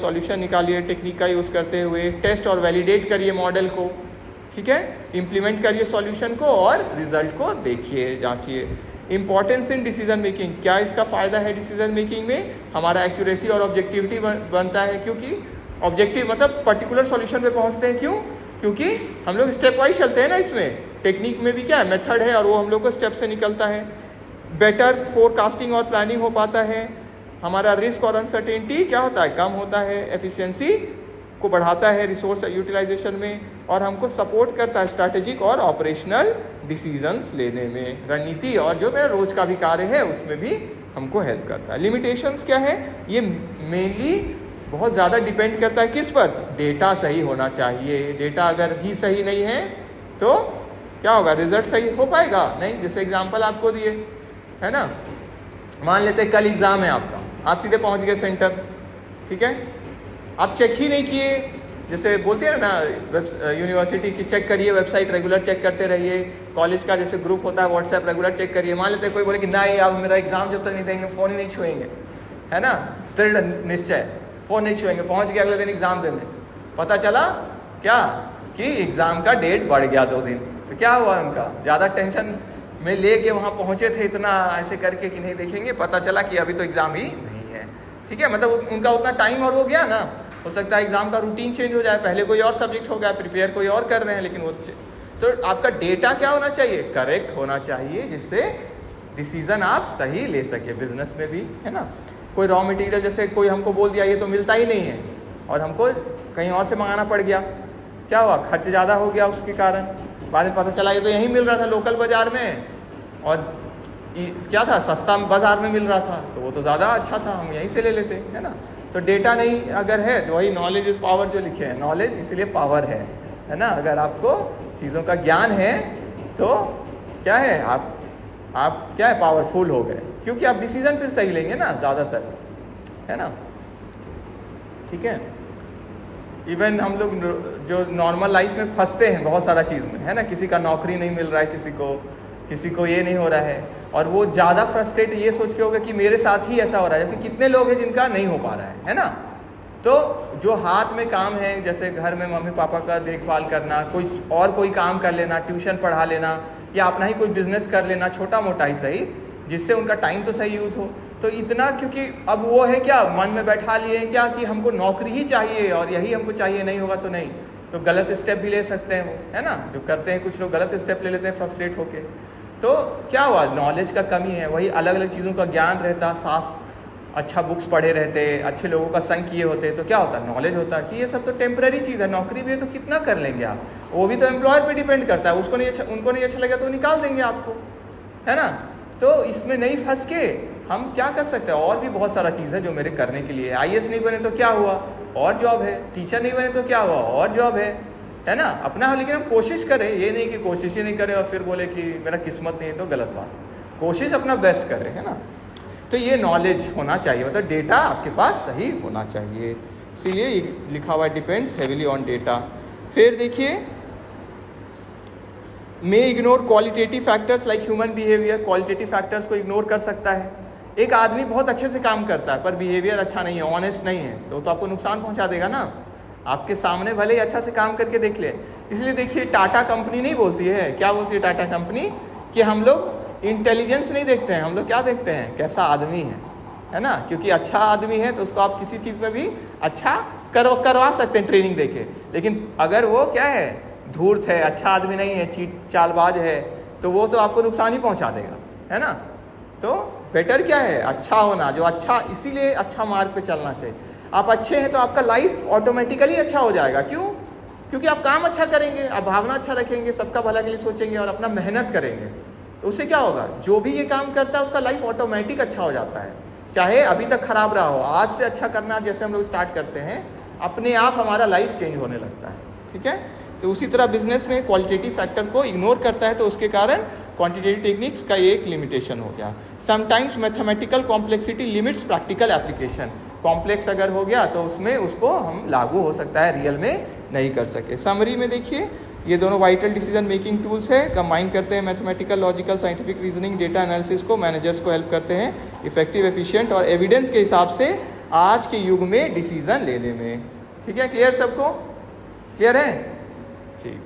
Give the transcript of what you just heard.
Solution निकालिए technique का use करते हुए, टेस्ट और वैलिडेट करिए मॉडल को, ठीक है, इम्प्लीमेंट करिए सॉल्यूशन को और रिजल्ट को देखिए, जांचिए। इंपॉर्टेंस इन डिसीजन मेकिंग, क्या इसका फ़ायदा है डिसीजन मेकिंग में? हमारा एक्यूरेसी और ऑब्जेक्टिविटी बनता है, क्योंकि ऑब्जेक्टिव मतलब पर्टिकुलर सॉल्यूशन पे पहुंचते हैं। क्यों? क्योंकि हम लोग स्टेप वाइज चलते हैं ना, इसमें टेक्निक में भी क्या है, मेथड है, और वो हम लोग को स्टेप से निकलता है। बेटर फोरकास्टिंग और प्लानिंग हो पाता है, हमारा रिस्क और अनसर्टेनिटी क्या होता है, कम होता है, एफिशिएंसी को बढ़ाता है रिसोर्स यूटिलाइजेशन में, और हमको सपोर्ट करता है स्ट्रैटेजिक और ऑपरेशनल डिसीजंस लेने में, रणनीति और जो मेरा रोज का भी कार्य है उसमें भी हमको हेल्प करता है। लिमिटेशंस क्या है? ये मेनली बहुत ज़्यादा डिपेंड करता है किस पर? डेटा सही होना चाहिए। डेटा अगर ही सही नहीं है तो क्या होगा, रिजल्ट सही हो पाएगा नहीं। जैसे एग्जांपल आपको दिए है ना, मान लेते हैं कल एग्ज़ाम है आपका, आप सीधे पहुंच गए सेंटर, ठीक है, आप चेक ही नहीं किए, जैसे बोलते हैं ना यूनिवर्सिटी की, चेक करिए वेबसाइट, रेगुलर चेक करते रहिए। कॉलेज का जैसे ग्रुप होता है व्हाट्सएप, रेगुलर चेक करिए। मान लेते हैं कोई बोले कि नहीं आप मेरा एग्जाम जब तक नहीं देंगे फ़ोन ही नहीं छुएंगे, है ना, दृढ़ निश्चय, फ़ोन नहीं छुएंगे। पहुंच गए अगले दिन एग्ज़ाम देने, पता चला क्या कि एग्ज़ाम का डेट बढ़ गया 2 दिन, तो क्या हुआ उनका, ज़्यादा टेंशन में ले के वहाँ पहुँचे थे, इतना ऐसे करके कि नहीं देखेंगे, पता चला कि अभी तो एग्ज़ाम ही नहीं है, ठीक है, मतलब उनका उतना टाइम और हो गया ना। हो सकता है एग्ज़ाम का रूटीन चेंज हो जाए, पहले कोई और सब्जेक्ट हो गया, प्रिपेयर कोई और कर रहे हैं, लेकिन वो तो आपका डेटा क्या होना चाहिए, करेक्ट होना चाहिए, जिससे डिसीज़न आप सही ले सके। बिजनेस में भी है ना, कोई रॉ मटेरियल जैसे कोई हमको बोल दिया ये तो मिलता ही नहीं है और हमको कहीं और से मंगाना पड़ गया, क्या हुआ, खर्च ज़्यादा हो गया उसके कारण, बाद में पता चला ये तो यहीं मिल रहा था लोकल बाज़ार में, और क्या था, सस्ता बाज़ार में मिल रहा था, तो वो तो ज़्यादा अच्छा था, हम यहीं से ले लेते, है ना। तो डेटा नहीं अगर है तो वही नॉलेज इज़ पावर जो लिखे हैं, नॉलेज इसलिए पावर है ना। अगर आपको चीज़ों का ज्ञान है तो क्या है, आप क्या है, पावरफुल हो गए, क्योंकि आप डिसीजन फिर सही लेंगे ना ज़्यादातर, है ना, ठीक है। इवन हम लोग जो नॉर्मल लाइफ में फंसते हैं बहुत सारा चीज़ में, है ना, किसी का नौकरी नहीं मिल रहा है, किसी को ये नहीं हो रहा है, और वो ज़्यादा फ्रस्ट्रेट ये सोच के होगा कि मेरे साथ ही ऐसा हो रहा है, जबकि कितने लोग हैं जिनका नहीं हो पा रहा है ना। तो जो हाथ में काम है, जैसे घर में मम्मी पापा का देखभाल करना, कोई काम कर लेना, ट्यूशन पढ़ा लेना, या अपना ही कोई बिजनेस कर लेना, छोटा मोटा ही सही, जिससे उनका टाइम तो सही यूज़ हो, तो इतना, क्योंकि अब वो है क्या, मन में बैठा लिए क्या कि हमको नौकरी ही चाहिए और यही हमको चाहिए, नहीं होगा तो नहीं, तो गलत स्टेप भी ले सकते हैं वो, है ना, जो करते हैं कुछ लोग गलत स्टेप ले लेते हैं फ्रस्ट्रेट होके। तो क्या हुआ, नॉलेज का कमी है, वही अलग अलग चीज़ों का ज्ञान रहता, शास्त्र अच्छा बुक्स पढ़े रहते, अच्छे लोगों का संग किए होते, तो क्या होता, नॉलेज होता कि ये सब तो टेम्पररी चीज़ है, नौकरी भी है तो कितना कर लेंगे आप, वो भी तो एम्प्लॉयर पे डिपेंड करता है, उनको नहीं अच्छा लगा तो निकाल देंगे आपको, है ना। तो इसमें नहीं फंस के हम क्या कर सकते हैं, और भी बहुत सारा चीज़ है जो मेरे करने के लिए। IAS नहीं बने तो क्या हुआ, और जॉब है, टीचर नहीं बने तो क्या हुआ, और जॉब है ना, अपना, लेकिन हम कोशिश करें, ये नहीं कि कोशिश ही नहीं करें और फिर बोले कि मेरा किस्मत नहीं है, तो गलत बात है, कोशिश अपना बेस्ट करें, है ना। तो ये नॉलेज होना चाहिए, मतलब डेटा आपके पास सही होना चाहिए, इसीलिए लिखा हुआ डिपेंड्स हेविली ऑन डेटा। फिर देखिए, may ignore qualitative factors like human behaviour, qualitative factors को इग्नोर कर सकता है। एक आदमी बहुत अच्छे से काम करता है पर बिहेवियर अच्छा नहीं है, ऑनेस्ट नहीं है, तो आपको नुकसान पहुंचा देगा ना। आपके सामने भले ही अच्छा से काम करके देख ले। इसलिए देखिए, टाटा कंपनी नहीं बोलती है, क्या बोलती है टाटा कंपनी, कि हम लोग इंटेलिजेंस नहीं देखते हैं, हम लोग क्या देखते हैं, कैसा आदमी है ना, क्योंकि अच्छा आदमी है तो उसको आप किसी चीज़ में भी अच्छा करवा सकते हैं ट्रेनिंग देके। लेकिन अगर वो क्या है, धूर्त है, अच्छा आदमी नहीं है, चीट चालबाज है, तो वो तो आपको नुकसान ही पहुंचा देगा, है ना। तो बेटर क्या है, अच्छा होना, जो अच्छा, इसीलिए अच्छा मार्ग पे चलना चाहिए। आप अच्छे हैं तो आपका लाइफ ऑटोमेटिकली अच्छा हो जाएगा। क्यों? क्योंकि आप काम अच्छा करेंगे, आप भावना अच्छा रखेंगे, सबका भला के लिए सोचेंगे और अपना मेहनत करेंगे, तो उससे क्या होगा, जो भी ये काम करता है उसका लाइफ ऑटोमेटिक अच्छा हो जाता है, चाहे अभी तक खराब रहा हो। आज से अच्छा करना जैसे हम लोग स्टार्ट करते हैं, अपने आप हमारा लाइफ चेंज होने लगता है, ठीक है। तो उसी तरह बिजनेस में क्वालिटेटिव फैक्टर को इग्नोर करता है तो उसके कारण क्वांटिटेटिव टेक्निक्स का एक लिमिटेशन हो गया। Sometimes mathematical complexity limits practical application, complex अगर हो गया तो उसमें उसको हम लागू हो सकता है, रियल में नहीं कर सके। समरी में देखिए, ये दोनों वाइटल डिसीजन मेकिंग टूल्स है, कंबाइन करते हैं mathematical, logical, scientific reasoning, data analysis को, मैनेजर्स को हेल्प करते हैं इफेक्टिव, एफिशिएंट और एविडेंस के हिसाब से आज के युग में डिसीजन लेने में। ठीक है, क्लियर सबको? क्लियर है? ठीक।